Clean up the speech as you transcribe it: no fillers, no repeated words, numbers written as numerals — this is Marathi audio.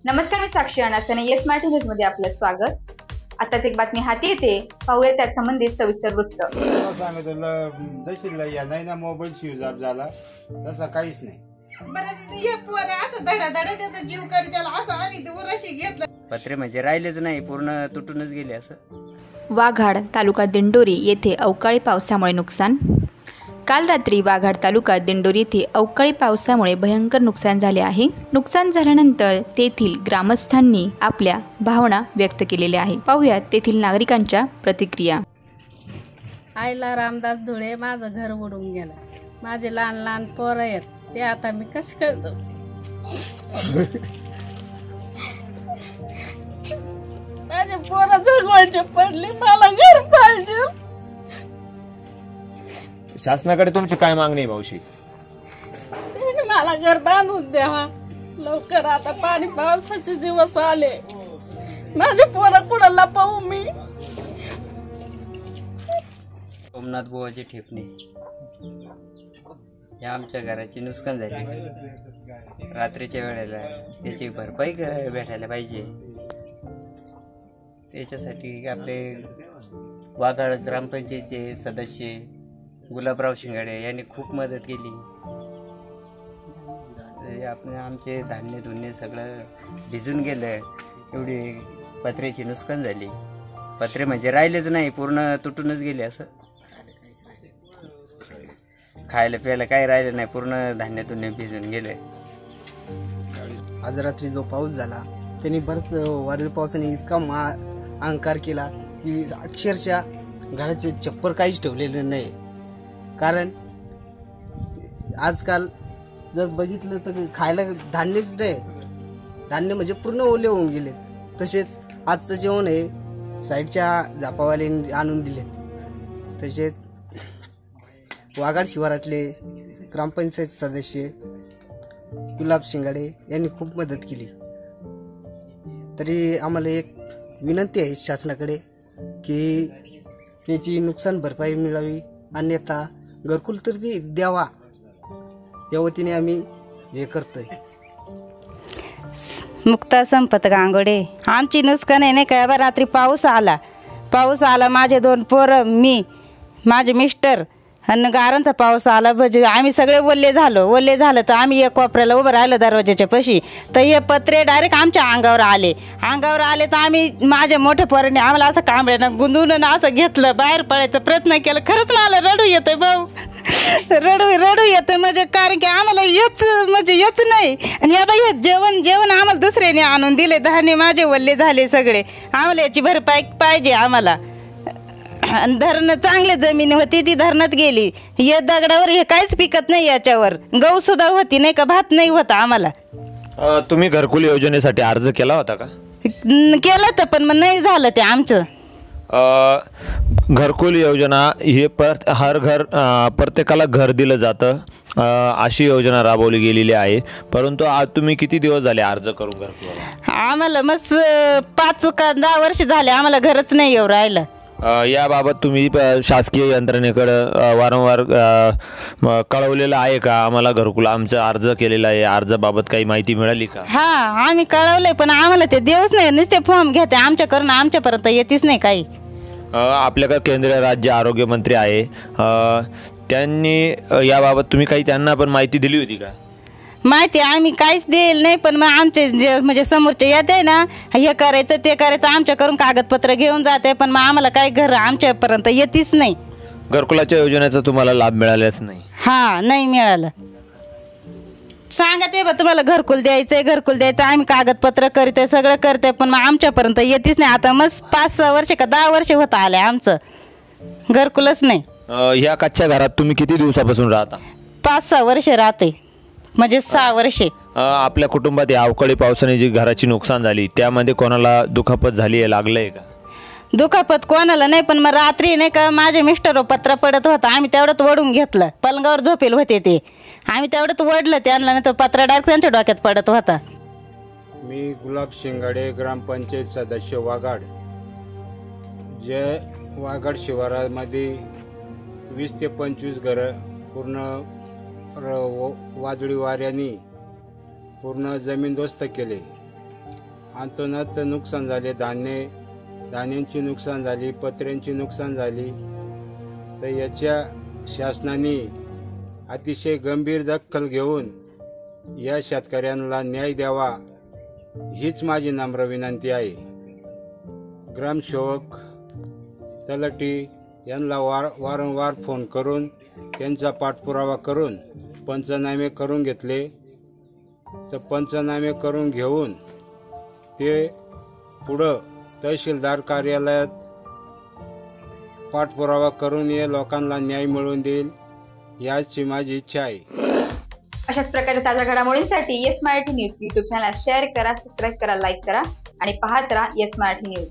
नमस्कार, मी साक्षी अनासने येस मराठी न्यूज मध्ये आपलं स्वागत। आताच एक बातमी हाती येते, पाहूया त्यात संबंधित सविस्तर वृत्त। सांगितलं जशीला या नाही ना मोबाईल स्विच ऑफ झाला तसा काहीच नाही। बरं हे पोर असं धडाधडा त्याचा जीव करी त्याला असं आम्ही उराशी घेतलं। पत्रे म्हणजे राहिलेच नाही, पूर्ण तुटूनच गेले। असं वाघाड तालुका दिंडोरी येथे अवकाळी पावसामुळे नुकसान। काल रात्री वाघाड तालुका दिंडोरी येथे अवकाळी पावसामुळे भयंकर नुकसान झाले आहे। नुकसान झाल्यानंतर तेथील ग्रामस्थांनी आपल्या भावना व्यक्त केलेल्या आहे। पाहूयात तेथील नागरिकांच्या प्रतिक्रिया। आईला रामदास धुळे, माझं घर उडून गेलं, माझे लहान लहान पोरं आहेत, ते आता मी कशी करतो? माझे पोरं जगवायचे पडले, मला घर पाहिजे। शासनाकडे तुमची काय मागणी आहे मावशी? मला घर बांधून द्यावा लवकर, आता पाणी पावसाचे दिवस आले, माझे पोरं कुणाला पाहू मी? सोमनाथ बुवाचे ठेपणे या आमच्या घराची नुकसान झाली। रात्रीच्या वेळेला त्याची भरपाई भेटायला पाहिजे। त्याच्यासाठी आपले वाघाड ग्रामपंचायतीचे सदस्य गुलाबराव शिंगाडे यांनी खूप मदत केली। आमचे धान्य धुन्य सगळं भिजून गेलं, एवढी पत्र्याची नुकसान झाली। पत्रे म्हणजे राहिलेच नाही, पूर्ण तुटूनच गेले। असं खायला प्यायला काही राहिलं नाही, पूर्ण धान्य धुन्य भिजून गेले। आज रात्री जो पाऊस झाला त्यांनी बरंच वादळी पावसाने इतका अंकार केला की अक्षरशः घराचे छप्पर काहीच ठेवलेले नाही। कारण आजकाल जर बघितलं तर खायला धान्यच नाही, धान्य म्हणजे पूर्ण ओले होऊन गेले। तसेच आजचं जेवण आहे साईडच्या झापावाल्यांनी आणून दिले। तसेच वाघाड शिवारातले ग्रामपंचायत सदस्य गुलाब शिंगाडे यांनी खूप मदत केली। तरी आम्हाला एक विनंती आहे शासनाकडे की त्याची नुकसान भरपाई मिळावी, अन्यथा घरकुल तर द्यावा, या वतीने आम्ही हे करतोय। मुक्ता संपत गांगोडे, आमची नुकसान आहे नाही का, रात्री पाऊस आला, माझे 2 पोरं, मी, माझे मिस्टर, आणि गारांचा पाऊस आला, म्हणजे आम्ही सगळे ओल्ले झालं तर आम्ही एक कोपऱ्याला उभं राहिलो दरवाजाच्या पाशी, तर हे पत्रे डायरेक्ट आमच्या अंगावर आले तर आम्ही माझ्या मोठ्या पोरांनी आम्हाला असं कांबळ्यानं गुंदून असं घेतलं, बाहेर पडायचा प्रयत्न केला। खरंच मला रडू येतंय भाऊ, रडू येतंय, म्हणजे कारण की आम्हाला येच नाही। आणि या बाई जेवण आम्हाला दुसऱ्याने आणून दिले, धान्य माझे ओल्ले झाले सगळे, आम्हाला याची भरपाई पाहिजे आम्हाला। धरण चांगले जमीन होती ती धरणात गेली, या दगडावर हे काहीच पिकत नाही, याच्यावर गहू सुद्धा होती नाही का, भात नाही होता आम्हाला। तुम्ही घरकुल योजनेसाठी अर्ज केला होता का? केलं तर पण नाही झालं ते आमचं। घरकुल योजना हे प्रत्येकाला घर दिलं जातं, अशी योजना राबवली गेलेली आहे। परंतु आज तुम्ही किती दिवस झाले अर्ज करून घरकुल? आम्हाला मस्त 5 का 10 वर्ष झाले, आम्हाला घरच नाही येऊ राहिलं। याबाबत तुम्ही शासकीय यंत्रणेकडे वारंवार कळवलेलं आहे का? आम्हाला घरकुल आमचा अर्ज केलेला आहे, अर्जाबाबत काही माहिती मिळाली का? हा, आम्ही कळवलंय पण आम्हाला ते देऊच नाही, नुसते फॉर्म घेते आमच्याकडून, आमच्यापर्यंत येतीच नाही काही। आपल्याकडे केंद्रीय राज्य आरोग्य मंत्री आहे, त्यांनी याबाबत तुम्ही काही त्यांना पण माहिती दिली होती का? माहिती आम्ही काहीच देईल नाही, पण मग आमचे म्हणजे समोरचे येते ना, हे करायचं ते करायचं, आमच्याकडून कागदपत्र घेऊन जाते, पण मग आम्हाला काही घर आमच्यापर्यंत येतीच नाही। घरकुलाच्या योजनेचा तुम्हाला लाभ मिळालाच नाही? हा, नाही मिळालं। सांगा ते बा तुम्हाला घरकुल द्यायचं, आम्ही कागदपत्र करतोय, सगळं करतोय, पण मग आमच्यापर्यंत येतीच नाही। आता मस्त 5-6 वर्ष का 10 वर्ष होत आले आमचं घरकुलच नाही। ह्या कच्च्या घरात तुम्ही किती दिवसापासून राहता? 5-6 वर्ष राहते, म्हणजे 6 वर्षे। आपल्या कुटुंबात या अवकाळी पावसाने जी घराची नुकसान झाली त्यामध्ये कोणाला दुखापत झाली आहे, लागलंय का? दुखापत कोणाला नाही, पण मग रात्री नाही का माझे मिस्टर पत्रा पडत होता, आम्ही तेवढंच वडून घेतलं, पलंगावर झोपेल होते ते, आम्ही तेवढंच वडलं त्यांना, नाही तर पत्रा डायरेक्ट त्यांच्या डोक्यात पडत होता। मी गुलाब शिंगाडे, ग्रामपंचायत सदस्य वाघाड, जे वाघाड शिवारामध्ये 20 ते 25 घरं पूर्ण वादळी वाऱ्याने पूर्ण जमीनदोस्त केले। अंतोनात नुकसान झाले, धान्यांची नुकसान झाली, पत्र्यांची नुकसान झाली। तर याच्या शासनाने अतिशय गंभीर दखल घेऊन या शेतकऱ्यांना न्याय द्यावा हीच माझी नम्र विनंती आहे। ग्रामसेवक, तलाठी यांना वारंवार फोन करून त्यांचा पाठपुरावा करून पंचनामे करून घेतले। तर पंचनामे करून घेऊन ते पुढं तहसीलदार कार्यालयात पाठपुरावा करून या लोकांना न्याय मिळवून देईल याची माझी इच्छा आहे। अशाच प्रकारच्या ताज्या घडामोडींसाठी yes Marathi news YouTube channel share करा, सबस्क्राईब करा, लाईक करा आणि पाहत राहा येस मराठी न्यूज।